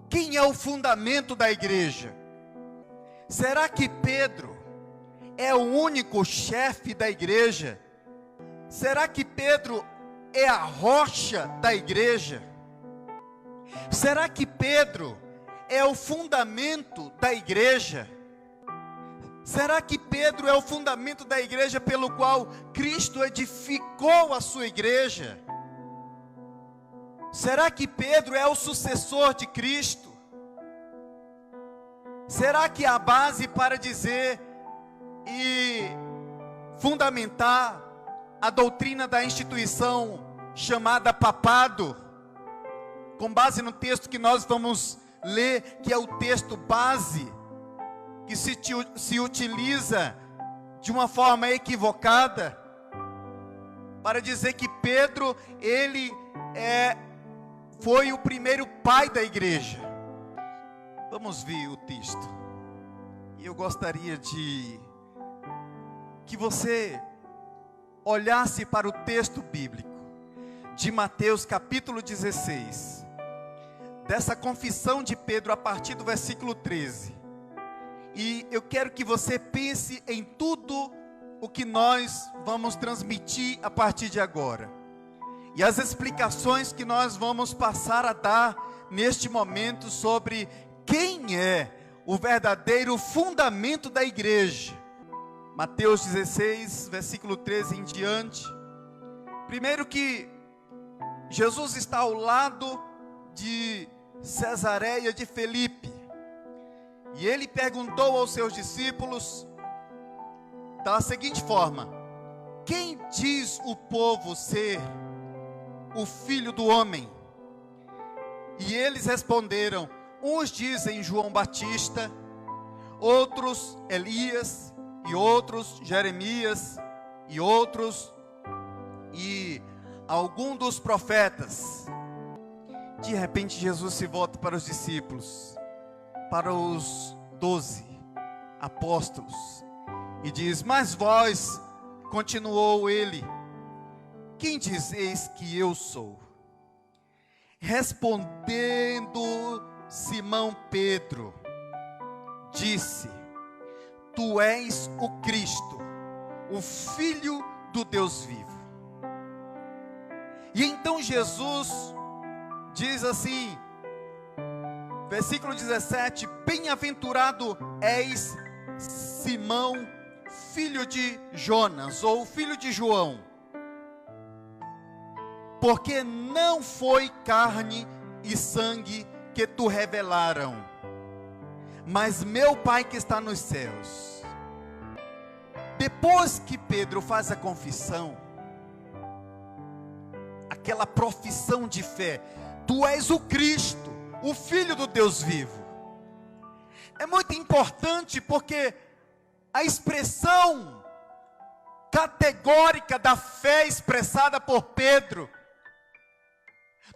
Quem é o fundamento da igreja? Será que Pedro é o único chefe da igreja? Será que Pedro é a rocha da igreja? Será que Pedro é o fundamento da igreja? Será que Pedro é o fundamento da igreja pelo qual Cristo edificou a sua igreja? Será que Pedro é o sucessor de Cristo? Será que a base para dizer e fundamentar a doutrina da instituição chamada papado, com base no texto que nós vamos ler, que é o texto base, que se utiliza de uma forma equivocada, para dizer que Pedro, ele foi o primeiro pai da igreja? Vamos ver o texto. E eu gostaria de que você olhasse para o texto bíblico de Mateus capítulo 16, dessa confissão de Pedro a partir do versículo 13. E eu quero que você pense em tudo o que nós vamos transmitir a partir de agora, e as explicações que nós vamos passar a dar neste momento sobre quem é o verdadeiro fundamento da igreja. Mateus 16, versículo 13 em diante. Primeiro que Jesus está ao lado de Cesareia de Filipe, e ele perguntou aos seus discípulos da seguinte forma: quem diz o povo ser o Filho do Homem? E eles responderam: uns dizem João Batista, outros Elias, e outros Jeremias, e outros e algum dos profetas. De repente Jesus se volta para os discípulos, para os 12 apóstolos, e diz: mas vós, continuou ele, quem dizeis que eu sou? Respondendo Simão Pedro, disse: tu és o Cristo, o Filho do Deus vivo. E então Jesus diz assim, versículo 17: bem-aventurado és Simão, filho de Jonas, ou filho de João, porque não foi carne e sangue que tu revelaram, mas meu Pai que está nos céus. Depois que Pedro faz a confissão, aquela profissão de fé: tu és o Cristo, o Filho do Deus vivo. É muito importante, porque a expressão categórica da fé expressada por Pedro,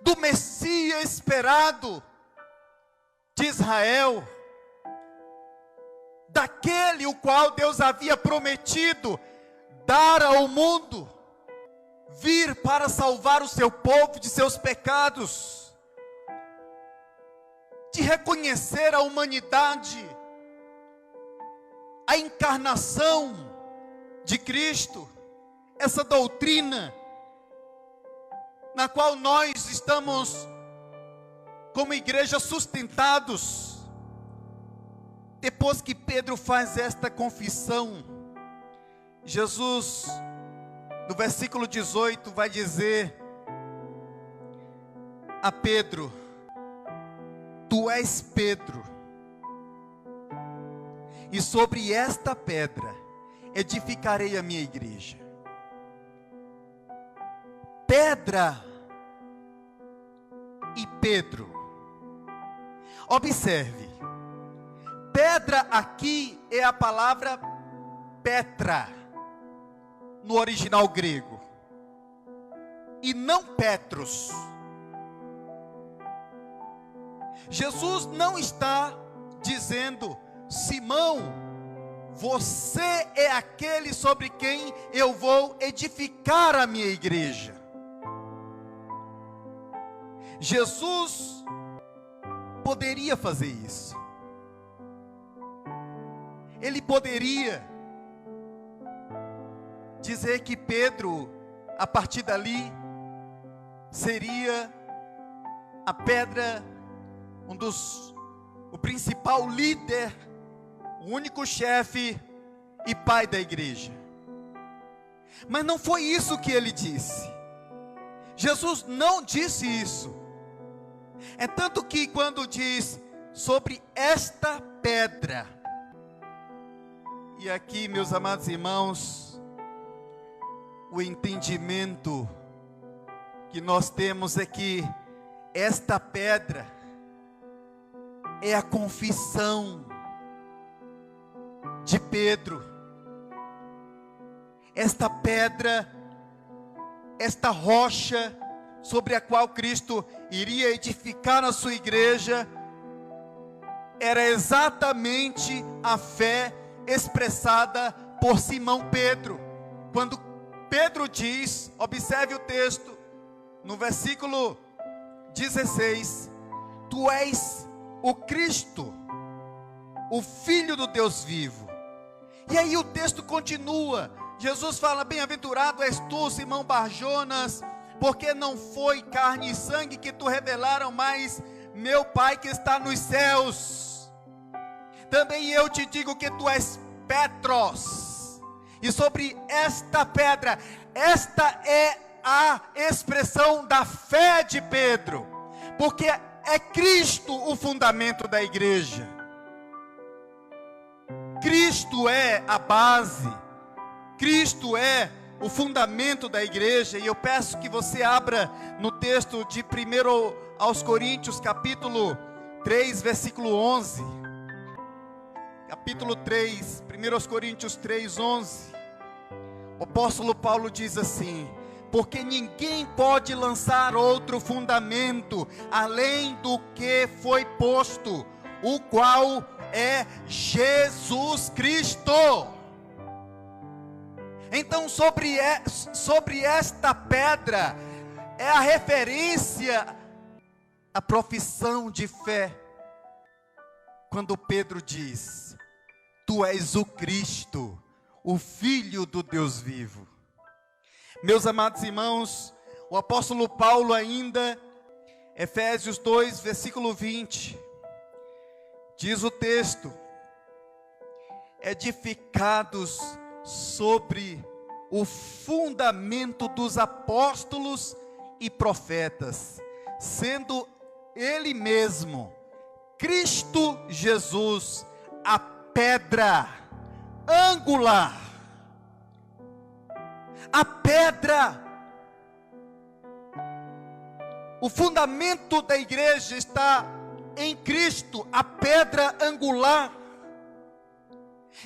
do Messias esperado de Israel, daquele o qual Deus havia prometido dar ao mundo, vir para salvar o seu povo de seus pecados, de reconhecer a humanidade, a encarnação de Cristo, essa doutrina na qual nós estamos como igreja sustentados. Depois que Pedro faz esta confissão, Jesus, no versículo 18, vai dizer a Pedro: tu és Pedro, e sobre esta pedra edificarei a minha igreja. Pedra e Pedro. Observe, pedra aqui é a palavra Petra, no original grego, e não Petros. Jesus não está dizendo: Simão, você é aquele sobre quem eu vou edificar a minha igreja. Jesus poderia fazer isso. Ele poderia dizer que Pedro, a partir dali, seria a pedra, o principal líder, o único chefe e pai da igreja. Mas não foi isso que ele disse. Jesus não disse isso. É tanto que quando diz sobre esta pedra, e aqui, meus amados irmãos, o entendimento que nós temos é que esta pedra é a confissão de Pedro. Esta pedra, esta rocha sobre a qual Cristo iria edificar a sua igreja, era exatamente a fé expressada por Simão Pedro. Quando Pedro diz, observe o texto, no versículo 16: Tu és o Cristo, o Filho do Deus vivo. E aí o texto continua. Jesus fala: Bem-aventurado és tu, Simão Barjonas, porque não foi carne e sangue que tu revelaram, mas meu Pai que está nos céus. Também eu te digo que tu és Petros, e sobre esta pedra, esta é a expressão da fé de Pedro, porque é Cristo o fundamento da igreja. Cristo é a base, Cristo é o fundamento da igreja. E eu peço que você abra no texto de 1 aos Coríntios, capítulo 3, versículo 11. Capítulo 3, 1 aos Coríntios 3, 11. O apóstolo Paulo diz assim: porque ninguém pode lançar outro fundamento além do que foi posto, o qual é Jesus Cristo. Então sobre esta pedra é a referência à profissão de fé, quando Pedro diz: Tu és o Cristo, o Filho do Deus vivo. Meus amados irmãos, o apóstolo Paulo ainda, Efésios 2, versículo 20, diz o texto: edificados sobre o fundamento dos apóstolos e profetas, sendo Ele mesmo, Cristo Jesus, a pedra angular. A pedra, o fundamento da igreja está em Cristo, a pedra angular,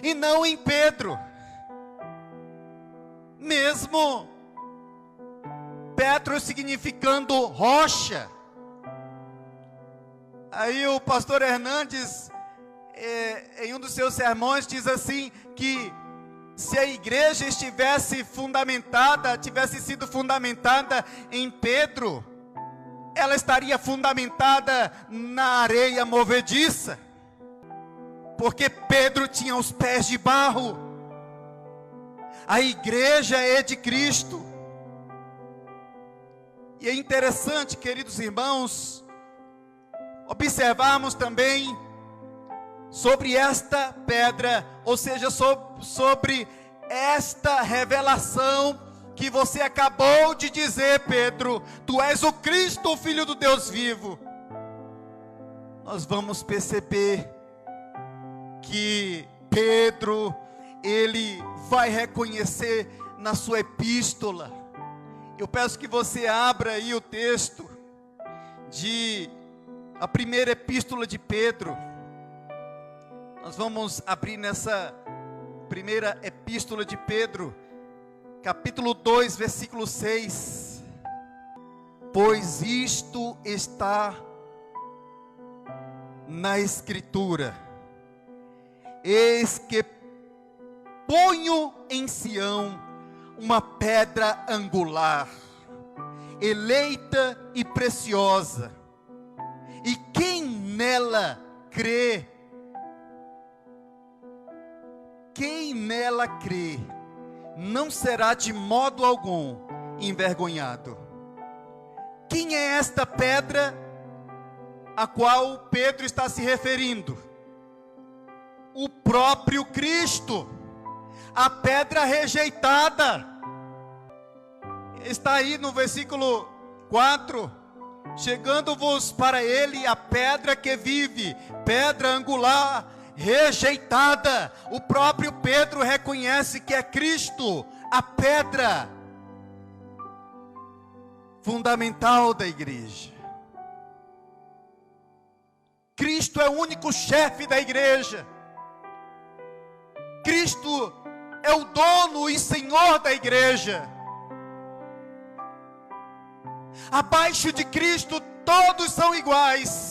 e não em Pedro. Mesmo Petro significando rocha. Aí o pastor Hernandes, em um dos seus sermões, diz assim, que se a igreja tivesse sido fundamentada em Pedro, ela estaria fundamentada na areia movediça, porque Pedro tinha os pés de barro. A igreja é de Cristo. E é interessante, queridos irmãos, observarmos também sobre esta pedra, ou seja, sobre esta revelação que você acabou de dizer, Pedro: Tu és o Cristo, o Filho do Deus vivo. Nós vamos perceber que Pedro, ele vai reconhecer na sua epístola. Eu peço que você abra aí o texto de a primeira epístola de Pedro. Nós vamos abrir nessa primeira epístola de Pedro, capítulo 2, versículo 6. Pois isto está na Escritura: eis que ponho em Sião uma pedra angular, eleita e preciosa, e quem nela crê. Quem nela crê não será de modo algum envergonhado. Quem é esta pedra a qual Pedro está se referindo? O próprio Cristo, a pedra rejeitada. Está aí no versículo 4: chegando-vos para ele a pedra que vive, pedra angular, rejeitada. O próprio Pedro reconhece que é Cristo, a pedra fundamental da igreja. Cristo é o único chefe da igreja. Cristo é o dono e senhor da igreja. Abaixo de Cristo todos são iguais.